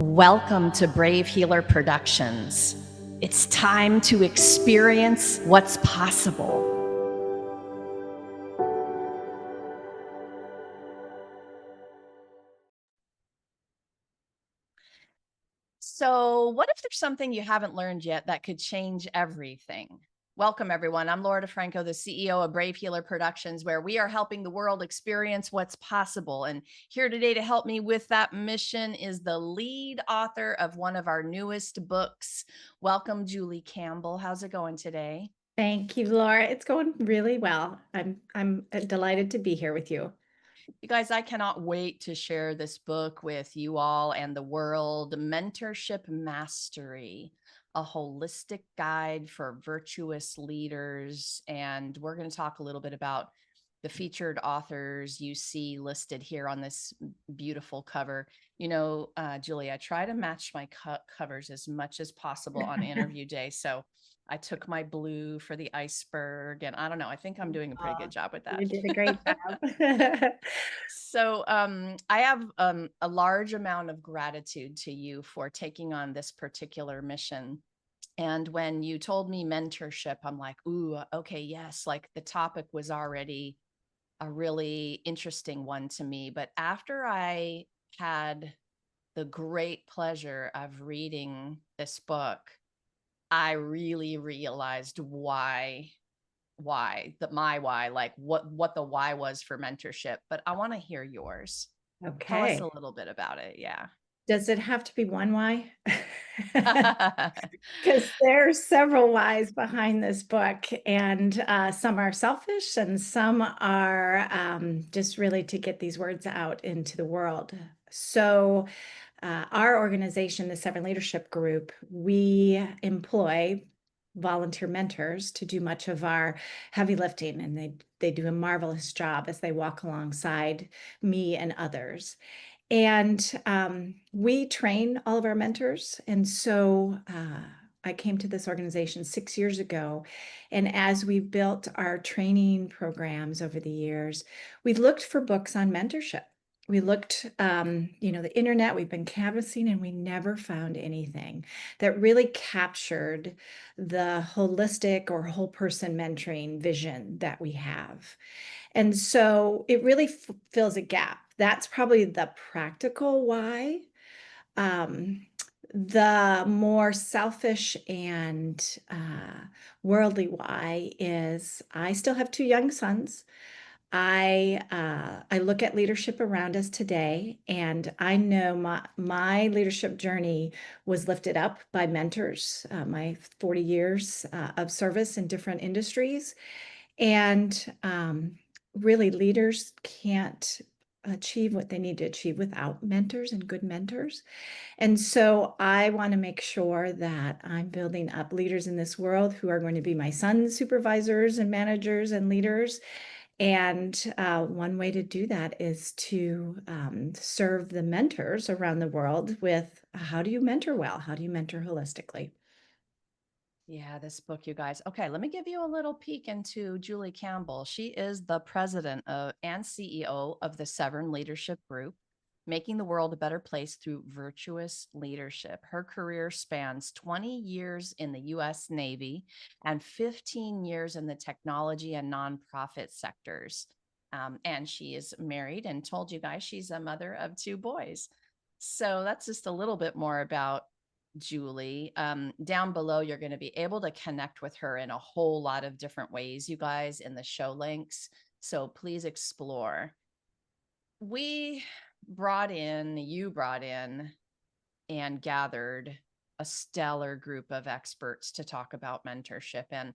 Welcome to Brave Healer Productions. It's time to experience what's possible. So, what if there's something you haven't learned yet that could change everything? Welcome, everyone. I'm Laura DeFranco, the CEO of Brave Healer Productions, where we are helping the world experience what's possible. And here today to help me with that mission is the lead author of one of our newest books. Welcome, Julie Campbell. How's it going today? Thank you, Laura. It's going really well. I'm delighted to be here with you. You guys, I cannot wait to share this book with you all and the world. Mentorship Mastery, a holistic guide for virtuous leaders. And we're going to talk a little bit about the featured authors you see listed here on this beautiful cover. You know, Julie, I try to match my covers as much as possible on interview day. So I took my blue for the iceberg, and I don't know, I think I'm doing a pretty good job with that. You did a great job. So I have a large amount of gratitude to you for taking on this particular mission. And when you told me mentorship, I'm like, ooh, okay, yes, like the topic was already a really interesting one to me. But after I had the great pleasure of reading this book, I really realized my why, like what the why was for mentorship. But I want to hear yours. Tell us Okay. a little bit about it. Yeah. Does it have to be one why? Because there's several whys behind this book, and some are selfish, and some are just really to get these words out into the world. So, our organization, the Severn Leadership Group, we employ volunteer mentors to do much of our heavy lifting, and they do a marvelous job as they walk alongside me and others. And we train all of our mentors. And so I came to this organization 6 years ago. And as we built our training programs over the years, we looked for books on mentorship. We looked, the internet, we've been canvassing, and we never found anything that really captured the holistic or whole person mentoring vision that we have. And so it really fills a gap. That's probably the practical why. Um, the more selfish and worldly why is I still have two young sons. I look at leadership around us today, and I know my leadership journey was lifted up by mentors, my 40 years of service in different industries. And really, leaders can't achieve what they need to achieve without mentors and good mentors. And so I want to make sure that I'm building up leaders in this world who are going to be my son's supervisors and managers and leaders. And one way to do that is to serve the mentors around the world with how do you mentor well? How do you mentor holistically? Yeah, this book, you guys. Okay, let me give you a little peek into Julie Campbell. She is the president and CEO of the Severn Leadership Group, making the world a better place through virtuous leadership. Her career spans 20 years in the US Navy and 15 years in the technology and nonprofit sectors. And she is married and told you guys she's a mother of two boys. So that's just a little bit more about Julie. Down below, you're going to be able to connect with her in a whole lot of different ways, you guys, in the show links. So please explore. You brought in and gathered a stellar group of experts to talk about mentorship. And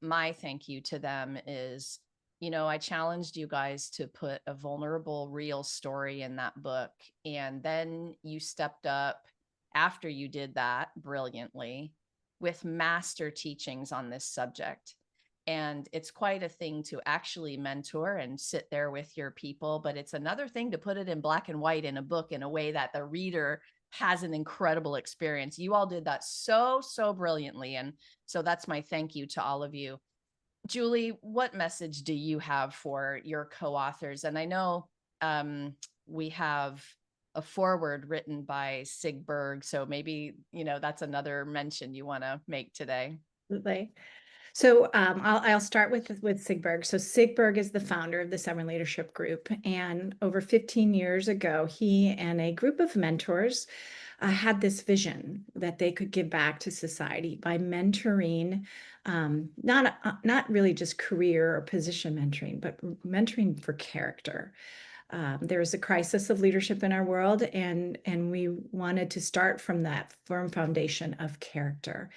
my thank you to them is, I challenged you guys to put a vulnerable, real story in that book. And then you stepped up after you did that brilliantly with master teachings on this subject. And it's quite a thing to actually mentor and sit there with your people, but it's another thing to put it in black and white in a book in a way that the reader has an incredible experience. You all did that so, so brilliantly. And so that's my thank you to all of you. Julie, what message do you have for your co-authors? And I know we have a foreword written by Sig Berg. So maybe, that's another mention you want to make today. Absolutely. So I'll start with Sigberg. So Sigberg is the founder of the Severn Leadership Group, and over 15 years ago, he and a group of mentors had this vision that they could give back to society by mentoring, not really just career or position mentoring, but mentoring for character. There is a crisis of leadership in our world, and we wanted to start from that firm foundation of character.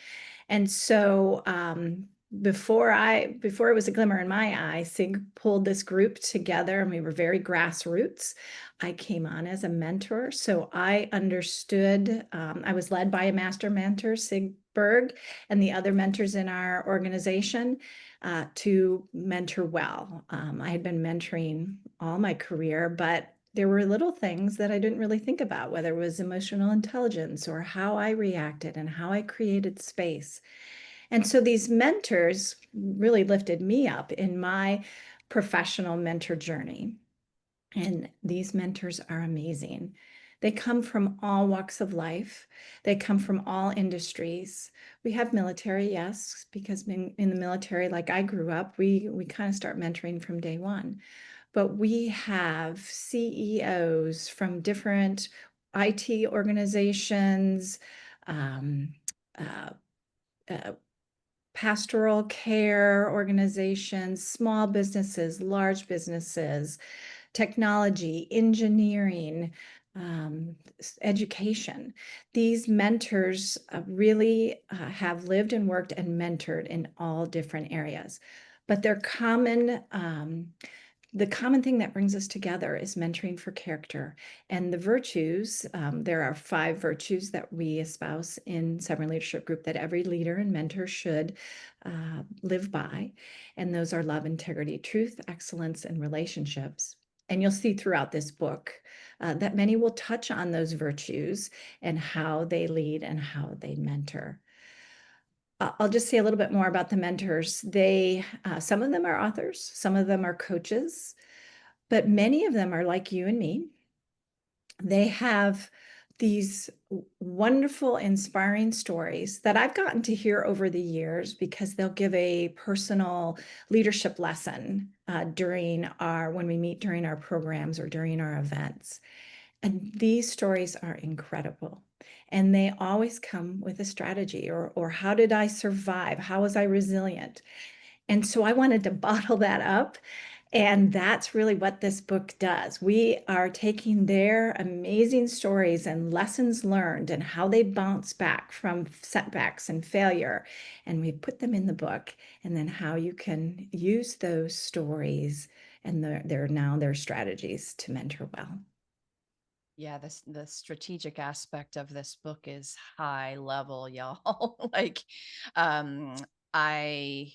And so before it was a glimmer in my eye, Sig pulled this group together, and we were very grassroots. I came on as a mentor, so I understood. I was led by a master mentor, Sig Berg, and the other mentors in our organization to mentor well. I had been mentoring all my career, but there were little things that I didn't really think about, whether it was emotional intelligence or how I reacted and how I created space. And so these mentors really lifted me up in my professional mentor journey. And these mentors are amazing. They come from all walks of life. They come from all industries. We have military, yes, because in the military, like I grew up, we kind of start mentoring from day one. But we have CEOs from different IT organizations, um, uh, uh, pastoral care organizations, small businesses, large businesses, technology, engineering, education. These mentors really have lived and worked and mentored in all different areas. But their the common thing that brings us together is mentoring for character. And the virtues, there are 5 virtues that we espouse in Severn Leadership Group that every leader and mentor should live by. And those are love, integrity, truth, excellence, and relationships. And you'll see throughout this book that many will touch on those virtues and how they lead and how they mentor. I'll just say a little bit more about the mentors. Some of them are authors, some of them are coaches, but many of them are like you and me. They have these wonderful, inspiring stories that I've gotten to hear over the years because they'll give a personal leadership lesson when we meet during our programs or during our events. And these stories are incredible. And they always come with a strategy or how did I survive? How was I resilient? And so I wanted to bottle that up. And that's really what this book does. We are taking their amazing stories and lessons learned and how they bounce back from setbacks and failure. And we put them in the book, and then how you can use those stories and their strategies to mentor well. Yeah, the strategic aspect of this book is high level, y'all. Like, um, I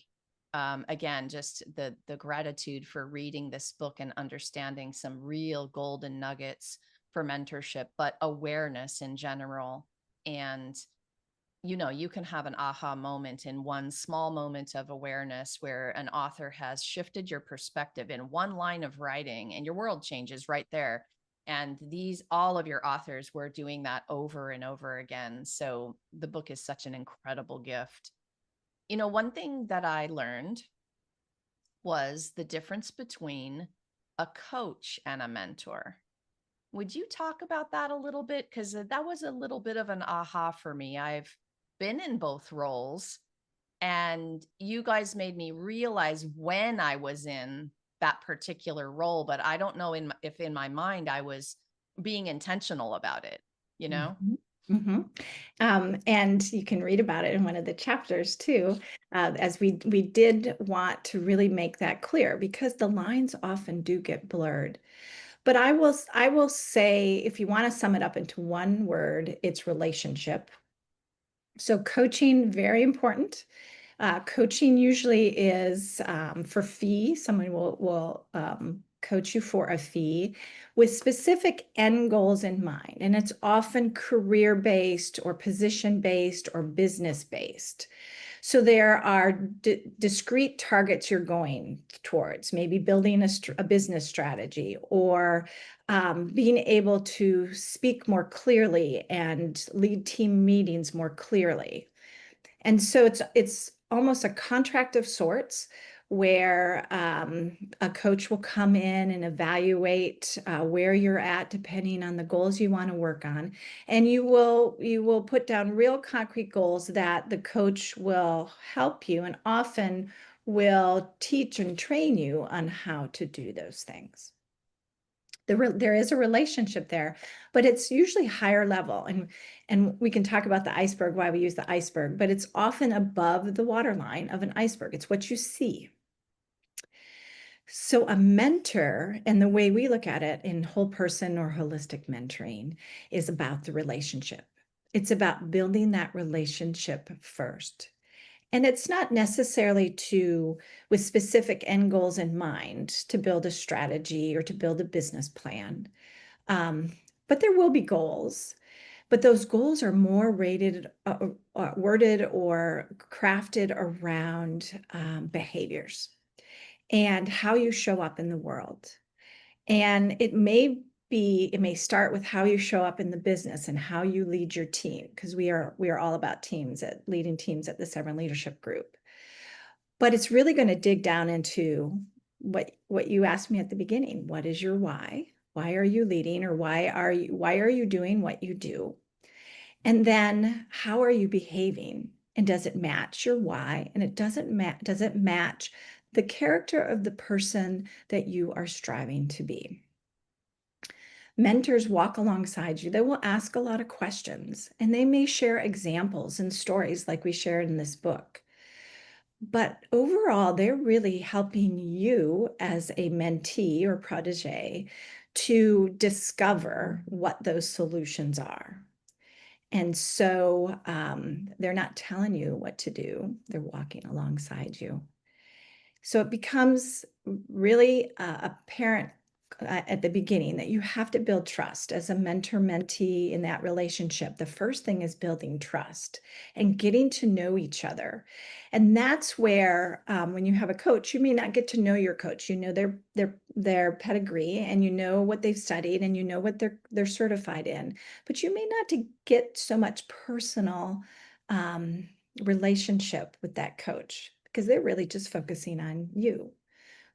again, just the gratitude for reading this book and understanding some real golden nuggets for mentorship, but awareness in general. And you can have an aha moment in one small moment of awareness where an author has shifted your perspective in one line of writing, and your world changes right there. And all of your authors were doing that over and over again. So the book is such an incredible gift. One thing that I learned was the difference between a coach and a mentor. Would you talk about that a little bit? Because that was a little bit of an aha for me. I've been in both roles, and you guys made me realize when I was in that particular role, but I don't know if in my mind I was being intentional about it, you know? Mhm. Mhm. And you can read about it in one of the chapters too, as we did want to really make that clear because the lines often do get blurred. But I will say, if you want to sum it up into one word, it's relationship. So coaching, very important. Coaching usually is for fee. Someone will coach you for a fee with specific end goals in mind. And it's often career based or position based or business based. So there are discrete targets you're going towards, maybe building a business strategy, or being able to speak more clearly and lead team meetings more clearly. And so it's almost a contract of sorts where a coach will come in and evaluate where you're at depending on the goals you want to work on, and you will put down real concrete goals that the coach will help you and often will teach and train you on how to do those things. There is a relationship there, but it's usually higher level. And we can talk about the iceberg, why we use the iceberg, but it's often above the waterline of an iceberg. It's what you see. So a mentor, and the way we look at it in whole person or holistic mentoring, is about the relationship. It's about building that relationship first. And it's not necessarily with specific end goals in mind to build a strategy or to build a business plan. But there will be goals, but those goals are more worded or crafted around behaviors and how you show up in the world. And it may start with how you show up in the business and how you lead your team, because we are all about leading teams at the Severn Leadership Group. But it's really going to dig down into what you asked me at the beginning. What is your why? Why are you leading, or why are you doing what you do? And then how are you behaving? And does it match your why? And does it match the character of the person that you are striving to be? Mentors walk alongside you. They will ask a lot of questions, and they may share examples and stories like we shared in this book. But overall, they're really helping you as a mentee or protege to discover what those solutions are. And so they're not telling you what to do, they're walking alongside you. So it becomes really apparent at the beginning that you have to build trust as a mentor-mentee in that relationship. The first thing is building trust and getting to know each other. And that's where when you have a coach, you may not get to know your coach. You know their pedigree, and you know what they've studied, and you know what they're certified in, but you may not get so much personal relationship with that coach, because they're really just focusing on you,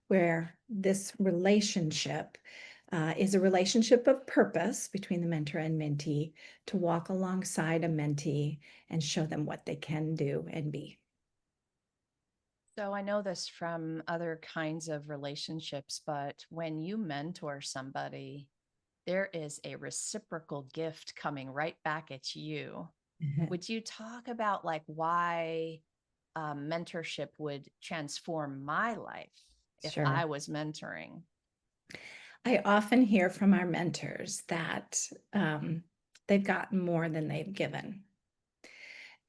where this relationship is a relationship of purpose between the mentor and mentee, to walk alongside a mentee and show them what they can do and be. So I know this from other kinds of relationships, but when you mentor somebody, there is a reciprocal gift coming right back at you. Would you talk about like why mentorship would transform my life if Sure. I was mentoring? I often hear from our mentors that they've gotten more than they've given.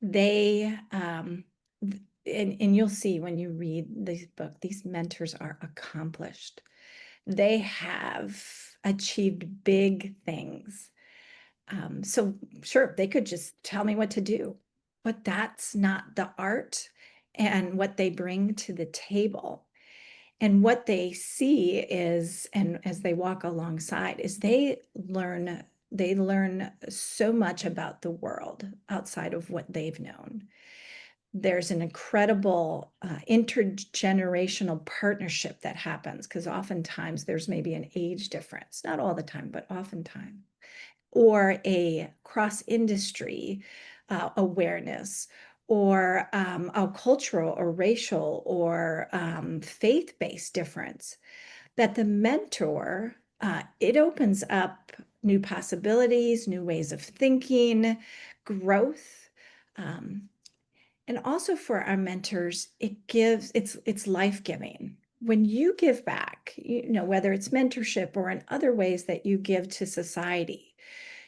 They, and you'll see when you read this book, these mentors are accomplished. They have achieved big things. So sure, they could just tell me what to do, but that's not the art and what they bring to the table. And what they see is, and as they walk alongside, is they learn so much about the world outside of what they've known. There's an incredible intergenerational partnership that happens, because oftentimes there's maybe an age difference, not all the time, but oftentimes, or a cross-industry awareness, or a cultural or racial or faith-based difference, that the mentor, it opens up new possibilities, new ways of thinking, growth. And also for our mentors, it's life-giving. When you give back, whether it's mentorship or in other ways that you give to society,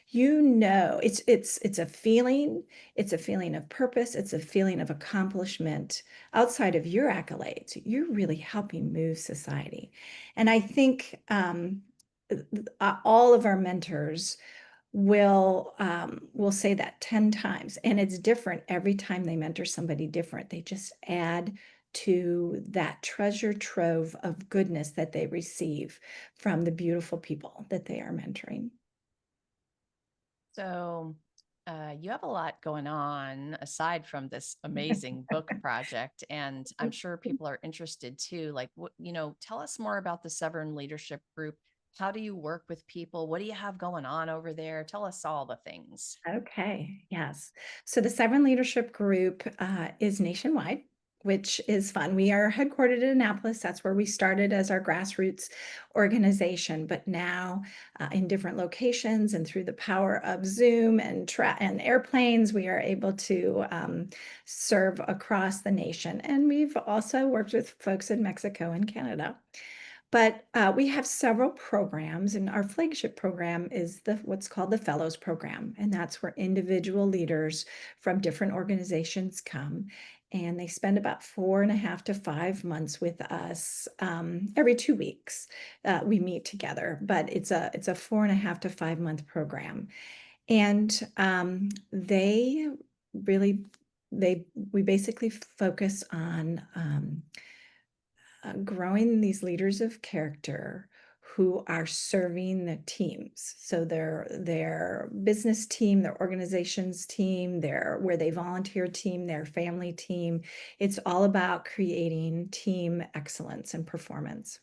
it's a feeling. It's a feeling of purpose. It's a feeling of accomplishment outside of your accolades. You're really helping move society. And I think all of our mentors will say that 10 times, and it's different every time they mentor somebody different. They just add to that treasure trove of goodness that they receive from the beautiful people that they are mentoring. So, you have a lot going on aside from this amazing book project, and I'm sure people are interested too. Like, tell us more about the Severn Leadership Group. How do you work with people? What do you have going on over there? Tell us all the things. Okay, yes. So the Severn Leadership Group is nationwide, which is fun. We are headquartered in Annapolis. That's where we started as our grassroots organization, but now in different locations and through the power of Zoom and airplanes, we are able to serve across the nation. And we've also worked with folks in Mexico and Canada. But we have several programs, and our flagship program is what's called the Fellows Program, and that's where individual leaders from different organizations come, and they spend about 4.5 to 5 months with us every 2 weeks. We meet together, but it's a 4.5 to 5 month program, and they really we basically focus on growing these leaders of character who are serving the teams. So their business team, their organizations team, their where they volunteer team, their family team. It's all about creating team excellence and performance.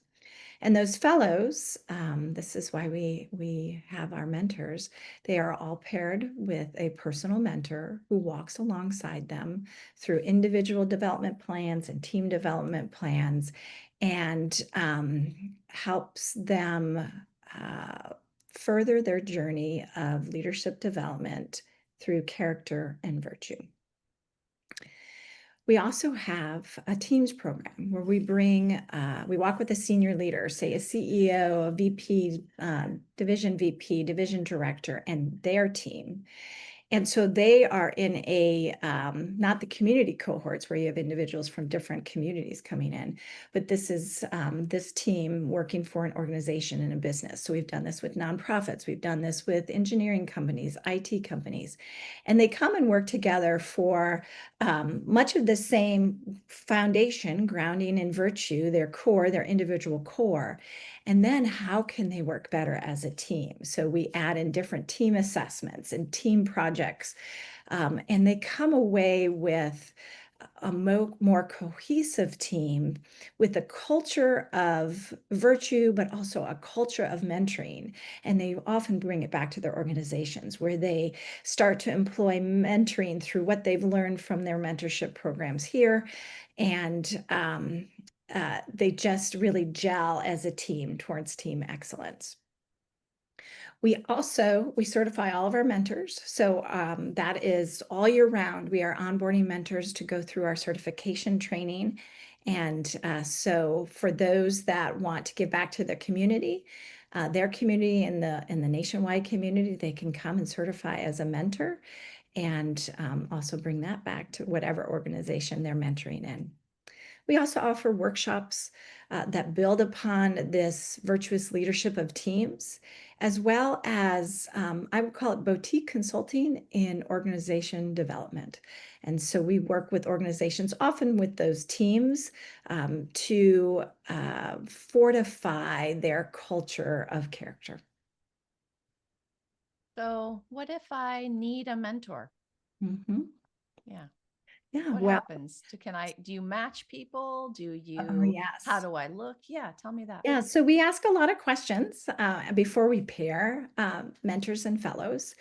And those fellows, this is why we have our mentors. They are all paired with a personal mentor who walks alongside them through individual development plans and team development plans, and helps them further their journey of leadership development through character and virtue. We also have a teams program where we walk with a senior leader, say a CEO, a VP, division VP, division director, and their team. And so they are in not the community cohorts where you have individuals from different communities coming in, but this is this team working for an organization in a business. So we've done this with nonprofits, we've done this with engineering companies, IT companies, and they come and work together for much of the same foundation, grounding in virtue, their core, their individual core. And then how can they work better as a team? So we add in different team assessments and team projects, and they come away with a more cohesive team with a culture of virtue, but also a culture of mentoring. And they often bring it back to their organizations where they start to employ mentoring through what they've learned from their mentorship programs here. And they just really gel as a team towards team excellence. We certify all of our mentors. So that is all year round. We are onboarding mentors to go through our certification training. And so for those that want to give back to their community and the nationwide community, they can come and certify as a mentor, and also bring that back to whatever organization they're mentoring in. We also offer workshops that build upon this virtuous leadership of teams, as well as I would call it boutique consulting in organization development. And so we work with organizations, often with those teams, to fortify their culture of character. So, what if I need a mentor? Mhm. Yeah. Yeah, What well, happens? Do you match people? oh, How yes. do I look? Yeah, tell me that. Yeah, so we ask a lot of questions before we pair mentors and fellows.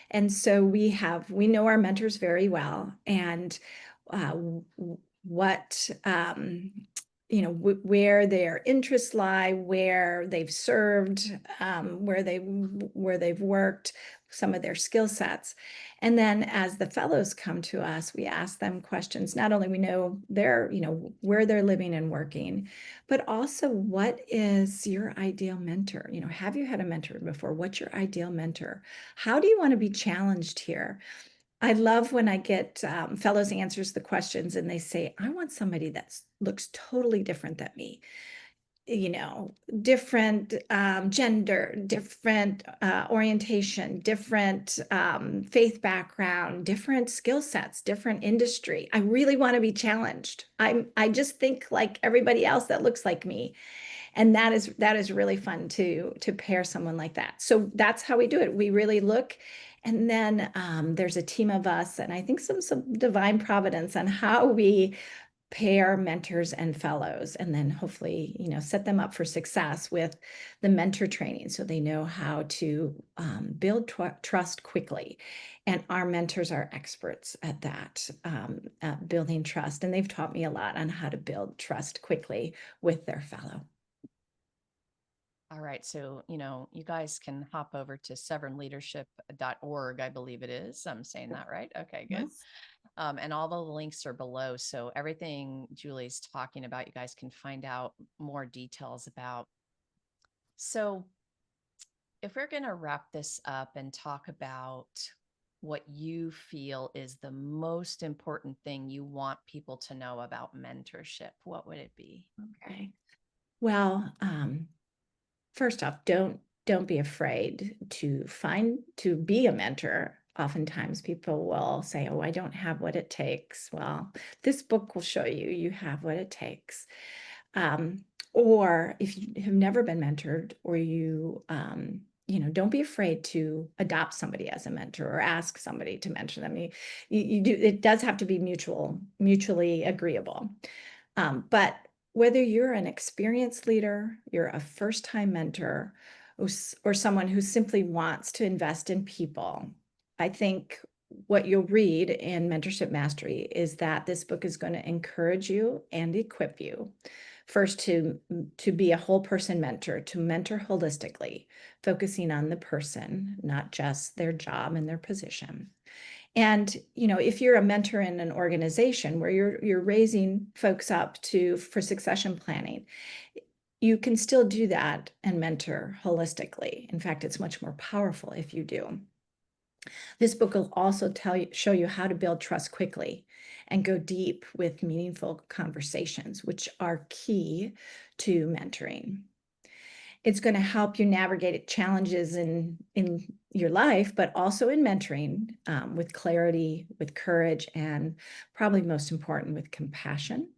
And so we know our mentors very well, and what, where their interests lie, where they've served, where they've worked, some of their skill sets. And then as the fellows come to us, we ask them questions. Not only we know where they're living and working, but also, what is your ideal mentor? Have you had a mentor before? What's your ideal mentor? How do you want to be challenged here? I love when I get fellows answers the questions and they say, I want somebody that looks totally different than me. different gender, different orientation, different faith background, different skill sets, different industry. I really want to be challenged. I just think like everybody else that looks like me. And that is really fun to pair someone like that. So that's how we do it. We really look, and then there's a team of us, and I think some divine providence on how we pair mentors and fellows, and then hopefully, set them up for success with the mentor training so they know how to build trust quickly. And our mentors are experts at that, at building trust. And they've taught me a lot on how to build trust quickly with their fellow. All right. So, you guys can hop over to severnleadership.org, I believe it is. I'm saying that right. Okay, good. Yes. And all the links are below. So everything Julie's talking about, you guys can find out more details about. So if we're going to wrap this up and talk about what you feel is the most important thing you want people to know about mentorship, what would it be? Okay. Well, first off, don't be afraid to be a mentor. Oftentimes people will say, "Oh, I don't have what it takes." Well, this book will show you you have what it takes. Um, or if you have never been mentored, or don't be afraid to adopt somebody as a mentor or ask somebody to mentor them. You do, it does have to be mutually agreeable. But whether you're an experienced leader, you're a first-time mentor, or someone who simply wants to invest in people, I think what you'll read in Mentorship Mastery is that this book is going to encourage you and equip you first to be a whole person mentor, to mentor holistically, focusing on the person, not just their job and their position. And if you're a mentor in an organization where you're raising folks up for succession planning, you can still do that and mentor holistically. In fact, it's much more powerful if you do. This book will also show you how to build trust quickly and go deep with meaningful conversations, which are key to mentoring. It's going to help you navigate challenges in your life, but also in mentoring, with clarity, with courage, and probably most important, with compassion.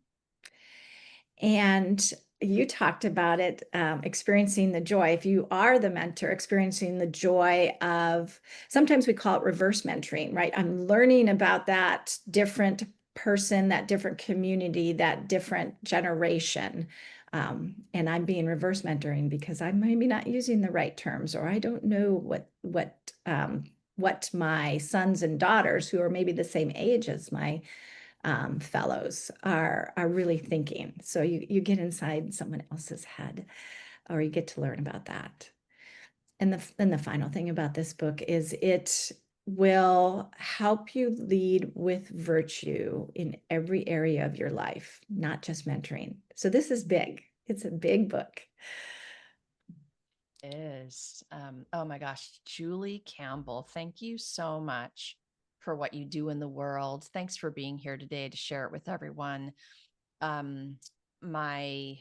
And you talked about it, experiencing the joy. If you are the mentor, experiencing the joy of, sometimes we call it reverse mentoring, right? I'm learning about that different person, that different community, that different generation. And I'm being reverse mentoring because I'm maybe not using the right terms, or I don't know what my sons and daughters, who are maybe the same age as my fellows, are really thinking. So you get inside someone else's head, or you get to learn about that. And the final thing about this book is it will help you lead with virtue in every area of your life, not just mentoring. So this is big. It's a big book. Is oh my gosh, Julie Campbell, thank you so much for what you do in the world. Thanks for being here today to share it with everyone. um my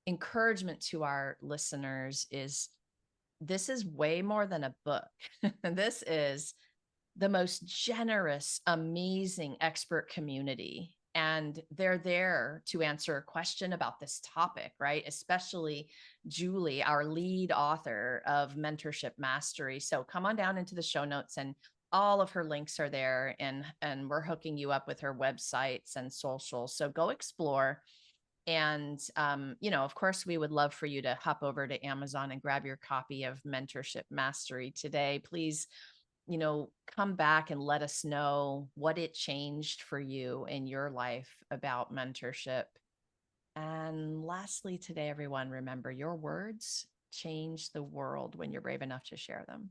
encouragement to our listeners is this is way more than a book. This is the most generous, amazing expert community. And they're there to answer a question about this topic, right? Especially Julie, our lead author of Mentorship Mastery. So come on down into the show notes, and all of her links are there. And we're hooking you up with her websites and socials. So go explore. And, of course, we would love for you to hop over to Amazon and grab your copy of Mentorship Mastery today. Please, come back and let us know what it changed for you in your life about mentorship. And lastly, today, everyone, remember your words change the world when you're brave enough to share them.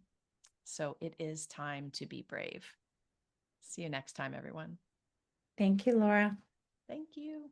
So it is time to be brave. See you next time, everyone. Thank you, Laura. Thank you.